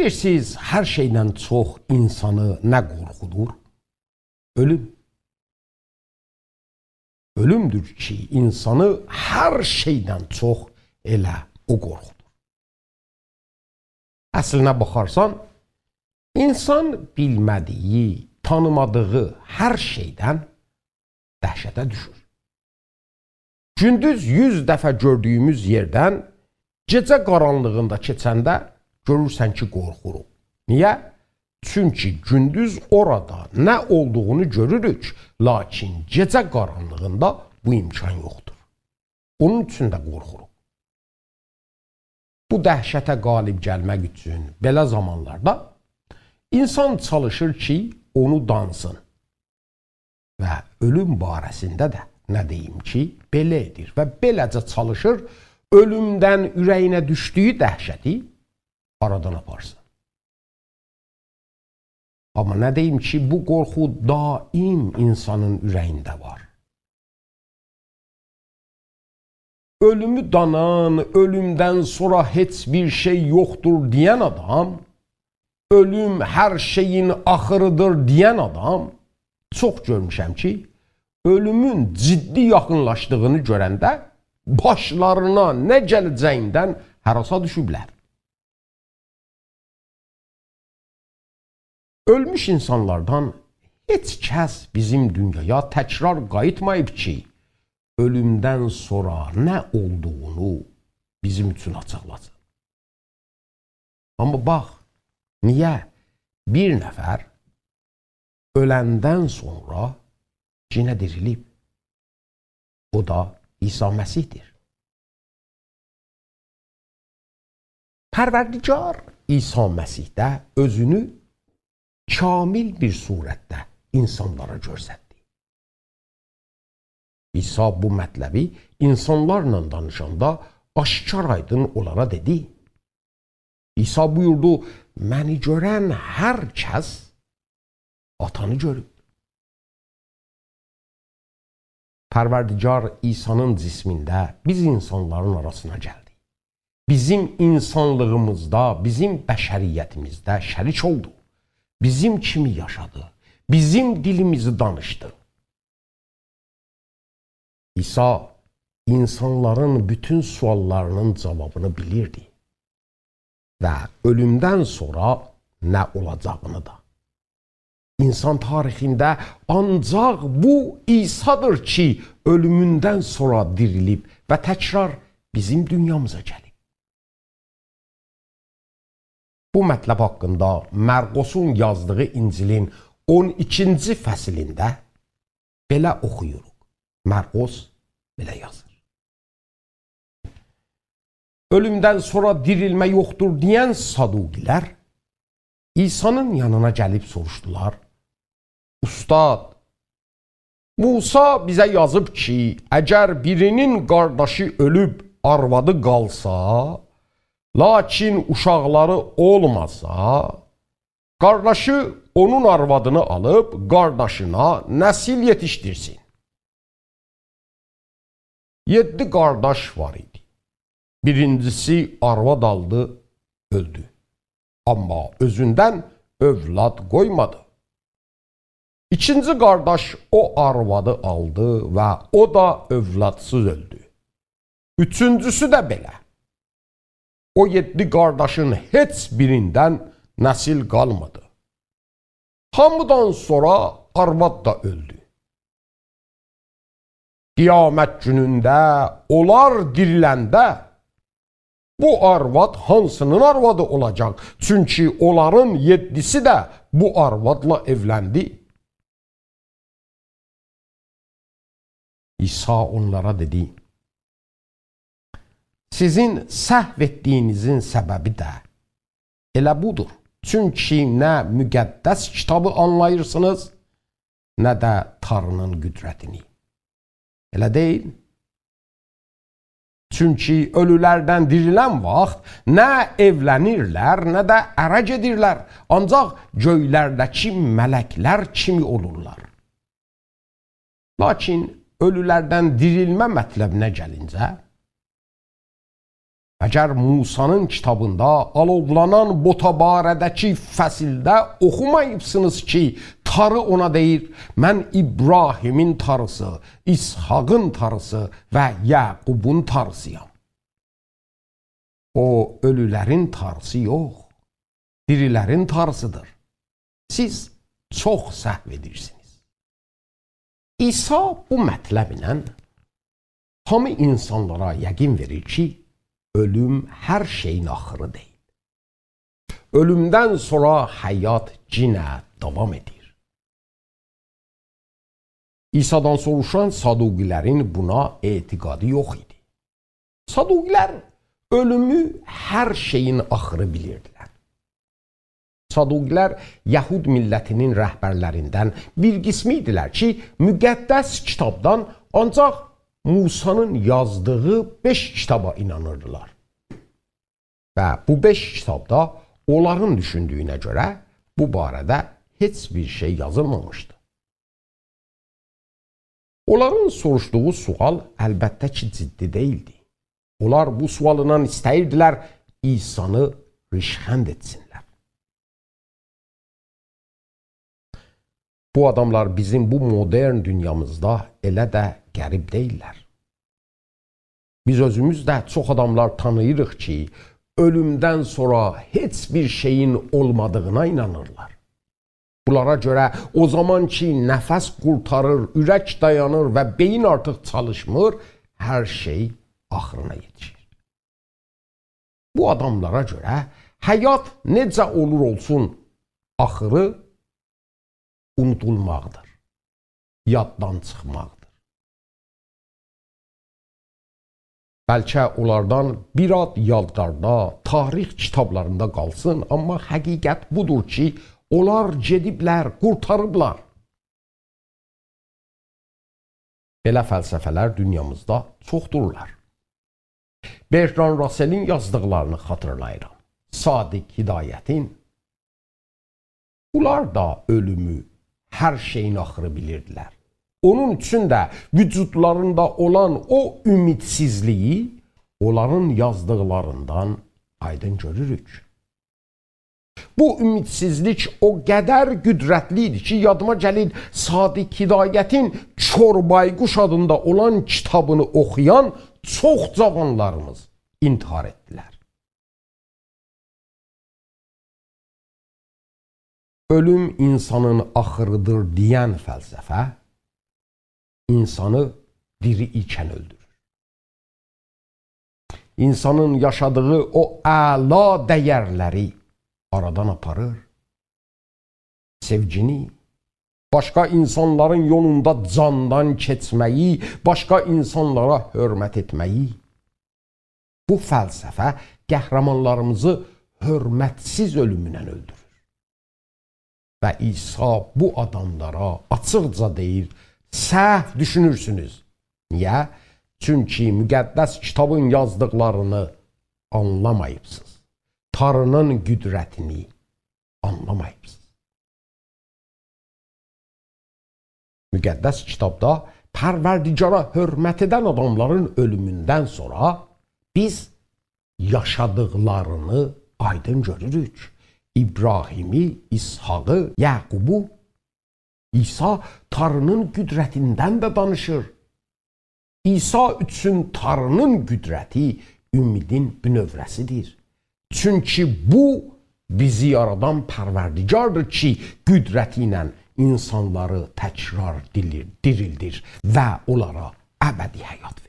Bilirsiniz, hər şeydən çox insanı nə qorxudur? Ölüm. Ölümdür ki, insanı hər şeydən çox elə o qorxudur. Əslinə baxarsan, insan bilmədiyi, tanımadığı hər şeydən dəhşətə düşür. Gündüz 100 dəfə gördüyümüz yerdən gecə qaranlığında keçəndə görürsən ki, qorxuruq. Niyə? Çünki gündüz orada nə olduğunu görürük, lakin gecə qaranlığında bu imkan yoxdur. Onun üçün də qorxuruq. Bu dəhşətə qalib gəlmək üçün belə zamanlarda insan çalışır ki, onu dansın. Və ölüm barəsində də nə deyim ki, belə edir və beləcə çalışır, ölümdən ürəyinə düşdüyü dəhşəti aradan aparsın. Amma nə deyim ki, bu qorxu daim insanın ürəyində var. Ölümü danan, ölümdən sonra heç bir şey yoxdur deyən adam, ölüm hər şeyin axırıdır deyən adam, çox görmüşəm ki, ölümün ciddi yaxınlaşdığını görəndə başlarına nə gələcəyindən hərasa düşüblər. Ölmüş insanlardan heç kəs bizim dünyaya təkrar qayıtmayıb ki, ölümdən sonra nə olduğunu bizim üçün açıqlasın. Amma bax, niyə bir nəfər öləndən sonra yenə dirilib? O da İsa Məsihdir. Pərverdigar İsa Məsihdə özünü kamil bir surətdə insanlara göstərdi. İsa bu mətləbi insanlarla danışanda aşkar aydın onlara dedi. İsa buyurdu, məni görən hər kəs atanı görüb. Pərverdigar İsa'nın cismində biz insanların arasına gəldi. Bizim insanlığımızda, bizim bəşəriyyətimizdə şərik oldu. Bizim kimi yaşadı. Bizim dilimizi danışdı. İsa insanların bütün suallarının cavabını bilirdi. Və ölümdən sonra nə olacağını da. İnsan tarixində ancaq bu İsa'dır ki, ölümündən sonra dirilib və təkrar bizim dünyamıza gəlib. Bu mətləb haqqında Mərqosun yazdığı İncilin 12-ci fəslində belə oxuyuruq. Mərqos belə yazır. Ölümdən sonra dirilmə yoxdur deyən Saduqilər İsa'nın yanına gəlib soruşdular. Ustad, Musa bizə yazıb ki, əgər birinin qardaşı ölüb arvadı qalsa, lakin uşaqları olmasa, qardaşı onun arvadını alıb qardaşına nəsil yetişdirsin. 7 qardaş var idi. Birincisi arvad aldı, öldü. Amma özündən övlad qoymadı. İkinci qardaş o arvadı aldı və o da övladsız öldü. Üçüncüsü də belə. O 7 qardaşın heç birindən nəsil qalmadı. Hamıdan sonra arvad da öldü. Qiyamət günündə onlar diriləndə bu arvad hansının arvadı olacaq? Çünki onların 7'si də bu arvadla evləndi. İsa onlara dedi, sizin səhv etdiyinizin səbəbi də elə budur. Çünki nə müqəddəs kitabı anlayırsınız, nə də Tanrının qüdrətini. Elə deyil. Çünki ölülərdən dirilən vaxt nə evlənirlər, nə də ərə gedirlər. Ancaq göylərdəki mələklər kimi olurlar. Lakin ölülərdən dirilmə mətləbinə gəlincə, Əgər Musanın kitabında alovlanan bota barədəki fəsildə oxumayıbsınız ki, tarı ona deyir, mən İbrahimin tarısı, İshaqın tarısı və Yaqubun tarısıyam. O, ölülərin tarısı yox, dirilərin tarısıdır. Siz çox səhv edirsiniz. İsa bu mətləblə hamı insanlara yəqin verir ki, ölüm hər şeyin axırı deyil. Ölümdən sonra həyat cinə davam edir. İsa'dan soruşan Saduqilərin buna etiqadı yox idi. Saduqilər ölümü hər şeyin axırı bilirdilər. Saduqilər Yəhud millətinin rəhbərlərindən bir qismi idilər ki, müqəddəs kitabdan ancaq Musanın yazdığı 5 kitaba inanırdılar. Və bu 5 kitabda onların düşündüyünə görə bu barədə heç bir şey yazılmamışdı. Onların soruşduğu sual əlbəttə ki, ciddi deyildi. Onlar bu sualından istəyirdilər İsa'nı rişxənd etsinlər. Bu adamlar bizim bu modern dünyamızda elə də qərib deyirlər. Biz özümüz də çox adamlar tanıyırıq ki, ölümdən sonra heç bir şeyin olmadığına inanırlar. Bunlara görə o zaman ki, nəfəs qurtarır, ürək dayanır və beyin artıq çalışmır, hər şey axırına yetişir. Bu adamlara görə həyat necə olur olsun, axırı unudulmaqdır, yaddan çıxmaqdır. Bəlkə onlardan bir ad yaddarda, tarix kitablarında qalsın, amma həqiqət budur ki, onlar gediblər, qurtarıblar. Belə fəlsəfələr dünyamızda çoxdurlar. Bertrand Russell'in yazdıqlarını xatırlayıram. Sadiq Hidayətin. Bunlar da ölümü, hər şeyin axırı bilirdilər. Onun üçün də vücudlarında olan o ümidsizliyi onların yazdıqlarından aydın görürük. Bu ümidsizlik o qədər qüdrətli idi ki, yadıma gəlir Sadiq Hidayətin Kor Bayquş adında olan kitabını oxuyan çox cavanlarımız intihar etdilər. Ölüm insanın axırıdır deyən fəlsəfə insanı diri ikən öldürür. İnsanın yaşadığı o əla dəyərləri aradan aparır. Sevgini, başqa insanların yolunda candan keçməyi, başqa insanlara hörmət etməyi. Bu fəlsəfə qəhrəmanlarımızı hörmətsiz ölümünə öldürür. Və İsa bu adamlara açıqca deyir, səhv düşünürsünüz. Niyə? Çünki müqəddəs kitabın yazdıqlarını anlamayıbsınız. Tanrının qüdrətini anlamayıbsınız. Müqəddəs kitabda Pərverdigara hörmət edən adamların ölümündən sonra biz yaşadıqlarını aydın görürük. İbrahimi, İshaqı, Yaqubu. İsa Tanrının qüdrətindən də danışır. İsa üçün Tanrının qüdrəti ümidin bünövrəsidir. Çünki bu bizi yaradan Pərverdigardır ki, qüdrəti ilə insanları təkrar dirildir və onlara əbədi həyat verir.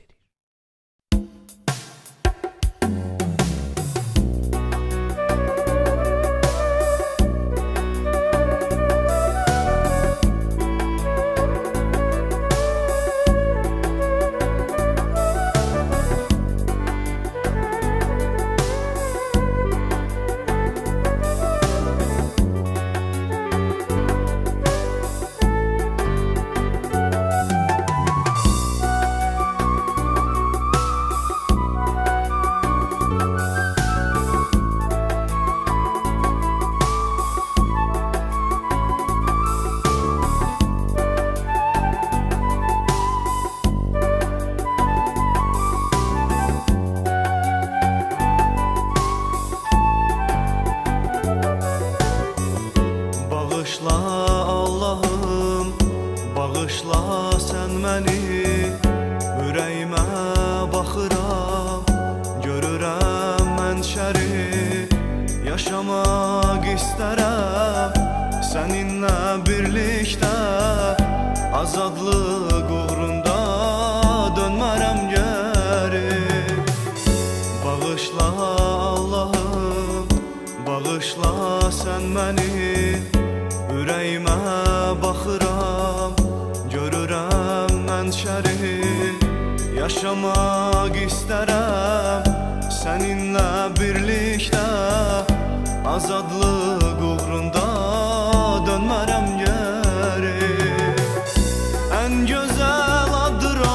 Bağışla Allah'ım, bağışla sən məni. Ürəyimə baxıram, görürəm mən şəri. Yaşamaq istərəm səninlə birlikdə. Azadlıq uğrunda dönmərəm geri. Bağışla Allah'ım, bağışla sən məni. Ürəyimə baxıram, görürəm mən şəri. Yaşamaq istərəm səninlə birlikdə. Azadlıq uğrunda dönmərəm geri. Ən gözəl addır o,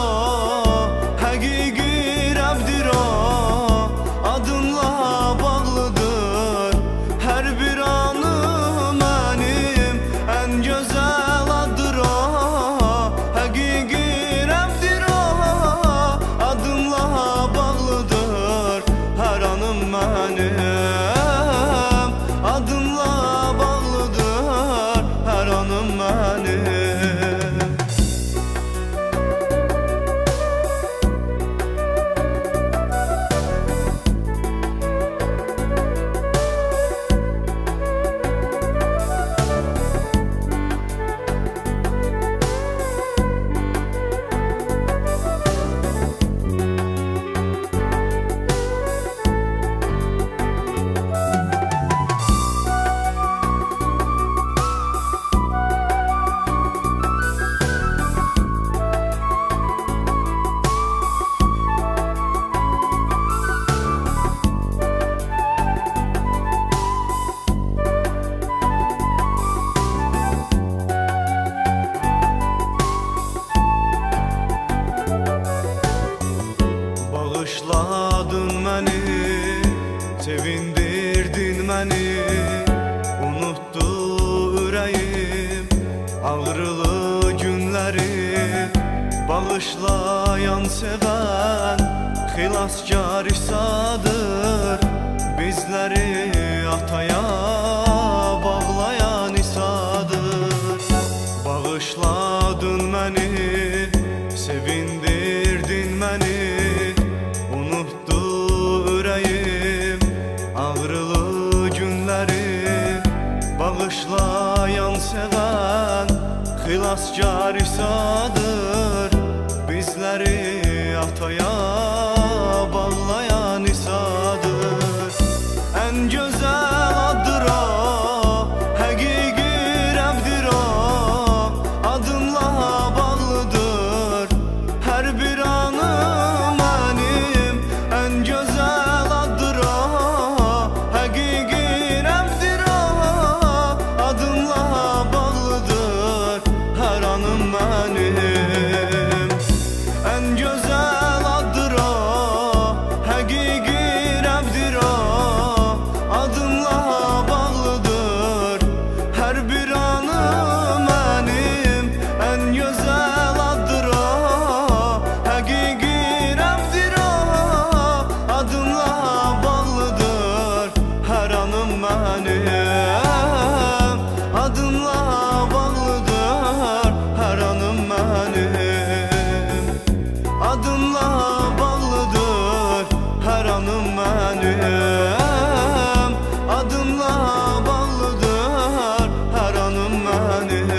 həqiqi Rəbdir o. Adınla bağlıdır hər bir anım mənim. Ən gözəl addır o, həqiqi Rəbdir o. Adınla bağlıdır hər anım mənim. Adınla bağlıdır hər anım mənim. Bağışladın məni, sevindirdin məni. Unutdu ürəyim ağrılı günləri. Bağışlayan sevən xilaskar İsa'dır. Bizləri ataya bağlayan İsa'dır. Bağışladın məni, sevindirdin məni. Unutdu ürəyim ağrılı günləri. Bağışlayan sevən xilaskar İsa'dır. Bizləri ataya bağlayan İsa'dır. Ən gözəl addır o, həqiqi Rəbdir o. Adınla bağlıdır hər bir anım mənim. Ən gözəl addır o, həqiqi Rəbdir o. Adınla bağlıdır hər anım mənim. Ən gözəl addır o, həqiqi Rəbdir o. Adınla bağlıdır hər bir anım mənim. Ən gözəl addır o, həqiqi Rəbdir o. Adınla bağlıdır hər anım mənim. Adınla bağlıdır hər anım mənim. Adınla bağlıdır hər anım mənim. Adınla bağlıdır hər anım mənim.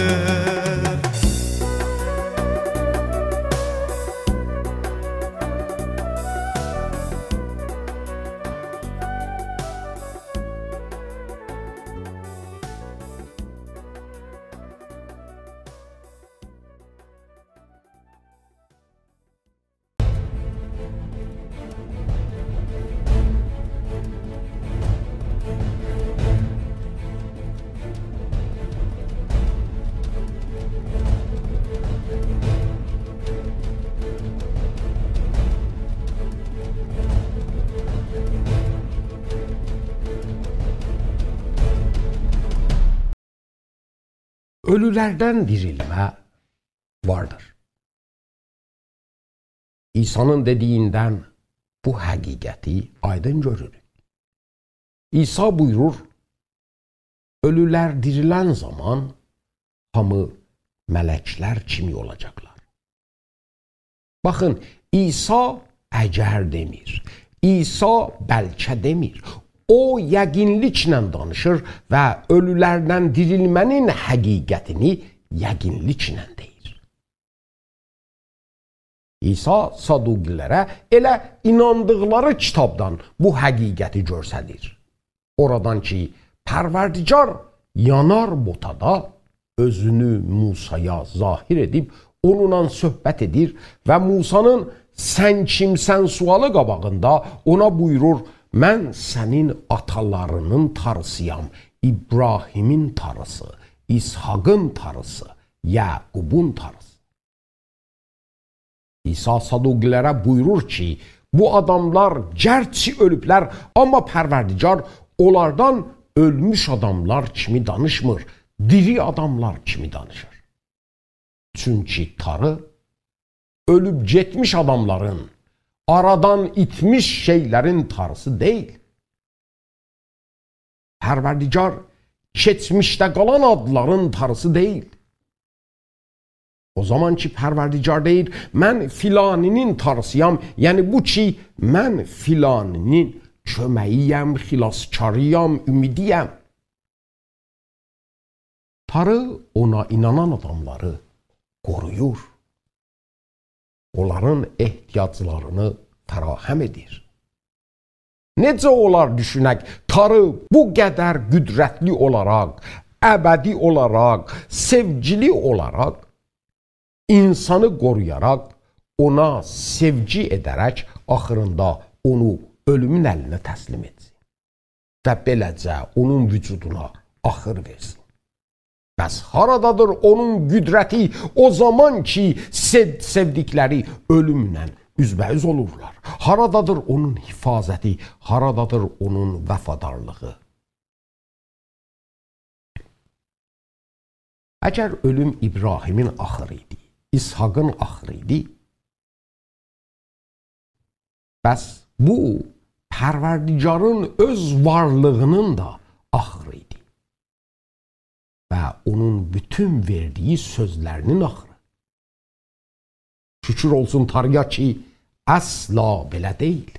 Ölülerden dirilme vardır. İsa'nın dediğinden bu hakikati aydın görürük. İsa buyurur, ölüler dirilen zaman hamı mələklər kimi olacaqlar. Baxın, İsa əgər demir, İsa bəlkə demir. O yəqinliklə danışır və ölülərdən dirilmənin həqiqətini yəqinliklə deyir. İsa Saduqilərə elə inandıqları kitabdan bu həqiqəti göstərir. Oradan ki, Pərverdigar yanar botada özünü Musaya zahir edib, onunla söhbət edir və Musanın sən kimsən sualı qabağında ona buyurur, mən sənin atalarının tarısıyam, İbrahimin tarısı, İshaqın tarısı, Yaqubun tarısı. İsa Saduqilərə buyurur ki, bu adamlar gərçi ölüblər, amma Pərverdigar onlardan ölmüş adamlar kimi danışmır, diri adamlar kimi danışır. Çünki tarı ölüb getmiş adamların, aradan itmiş şeylərin tarısı deyil. Pərverdigar keçmişdə qalan adların tarısı deyil. O zaman ki Pərverdigar deyir, mən filaninin tarısıyam, yəni bu ki, mən filaninin köməyiyəm, xilaskarıyam, ümidiyəm. Tarı ona inanan adamları qoruyur. Onların ehtiyaclarını fərahəm edir. Necə olar düşünək, tarı bu qədər qüdrətli olaraq, əbədi olaraq, sevgili olaraq, insanı qoruyaraq, ona sevgi edərək, axırında onu ölümün əlinə təslim etsin və beləcə onun vücuduna axır versin. Bəs haradadır onun qüdrəti o zaman ki, sevdikləri ölümlə üzbəüz olurlar? Haradadır onun hifazəti, haradadır onun vəfadarlığı? Əgər ölüm İbrahimin axırı idi, İshaqın axırı idi, bəs bu Pərverdigarın öz varlığının da axırı idi və onun bütün verdiyi sözlərinin axırı. Şükür olsun Tanrıya ki, əsla belə deyil.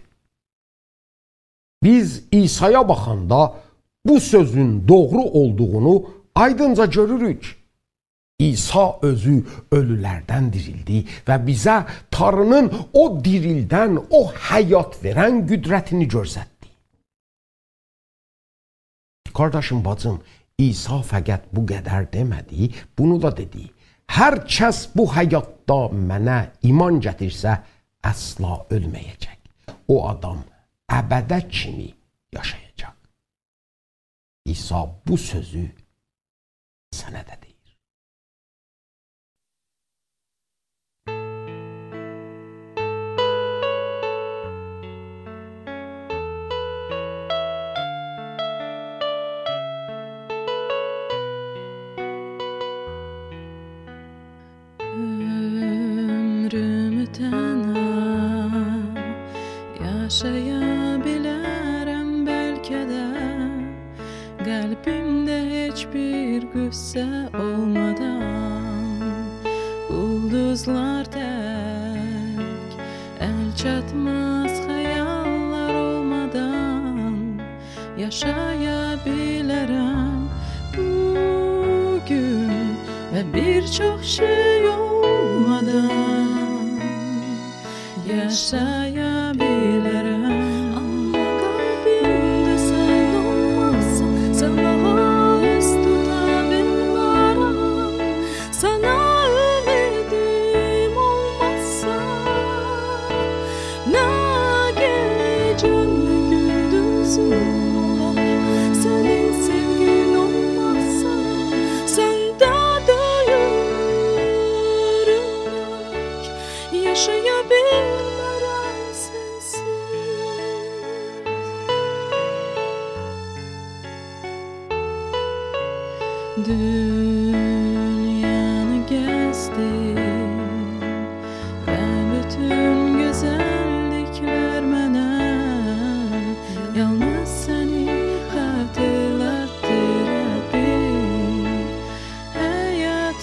Biz İsa'ya baxanda bu sözün doğru olduğunu aydınca görürük. İsa özü ölülərdən dirildi və bizə Tanrının o dirildən, o həyat verən qüdrətini göstərdi. Qardaşım, bacım, İsa fəqət bu qədər demədi, bunu da dedi. Hər kəs bu həyatda mənə iman gətirsə, əsla ölməyəcək. O adam əbədə kimi yaşayacaq. İsa bu sözü sənə də deyir. Yaşayabilərəm bəlkə də qəlbimdə heç bir qüssə olmadan, ulduzlar tək, əl çatmaz xəyallar olmadan yaşaya bilərəm bugün və bir çox şey olmadan yaşaya bilərəm. Amma qalbimdə sən olmazsan, sana üz tuta bilmərəm. Sana ümidim olmazsa, nə gecəm nə gündüzüm olar. Sənin sevgin olmazsa, səndə döyürüm yürək. Yaşaya bilmərəm. Dünyanı gezdim ve bütün güzellikler mənə yalnız səni xatırlatdı Rəbbim. Həyat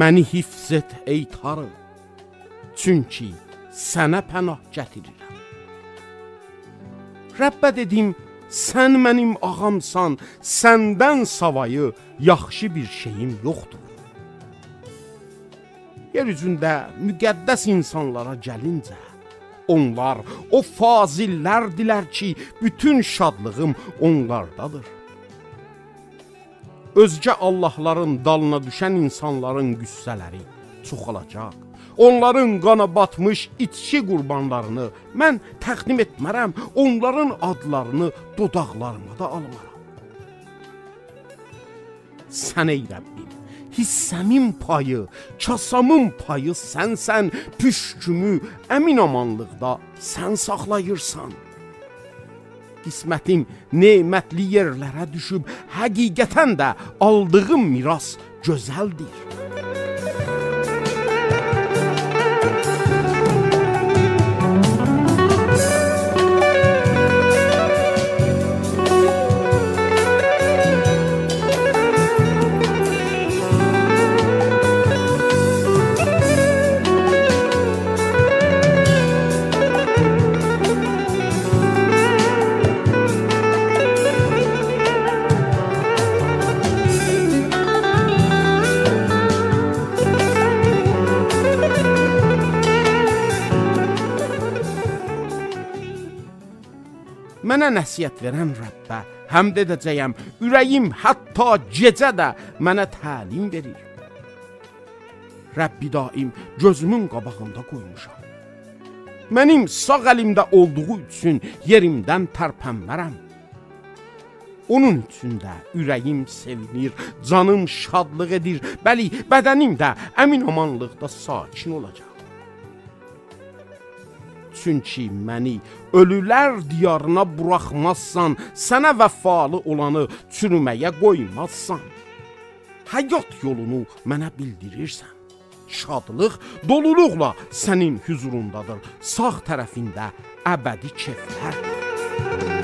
məni hifz et ey Tanrı, çünki sənə pənah gətirirəm. Rəbbə dedim, sən mənim ağamsan, səndən savayı yaxşı bir şeyim yoxdur. Yer üzündə müqəddəs insanlara gəlincə, onlar o fazillərdilər ki, bütün şadlığım onlardadır. Özgə Allahların dalına düşən insanların qüssələri çoxalacaq. Onların qana batmış içki qurbanlarını mən təqdim etmərəm, onların adlarını dodaqlarıma da almaram. Sən ey Rəbbim, hissəmin payı, kasamın payı sənsən, püşkümü əmin-amanlıqda sən saxlayırsan. Qismətim nemətli yerlərə düşüb, həqiqətən də aldığım miras gözəldir. Mənə nəsiyyət verən Rəbbə həmd edəcəyəm, ürəyim hətta gecə də mənə təlim verir. Rəbbi daim gözümün qabağında qoymuşam. Mənim sağ əlimdə olduğu üçün yerimdən tərpənmərəm. Onun üçün də ürəyim sevinir, canım şadlıq edir, bəli, bədənim də əmin-amanlıqda sakin olacaq. Çünki məni ölülər diyarına buraxmazsan, sənə vəfalı olanı çürüməyə qoymazsan. Həyat yolunu mənə bildirirsən. Şadlıq, doluluqla sənin huzurundadır. Sağ tərəfində əbədi keyflərdir.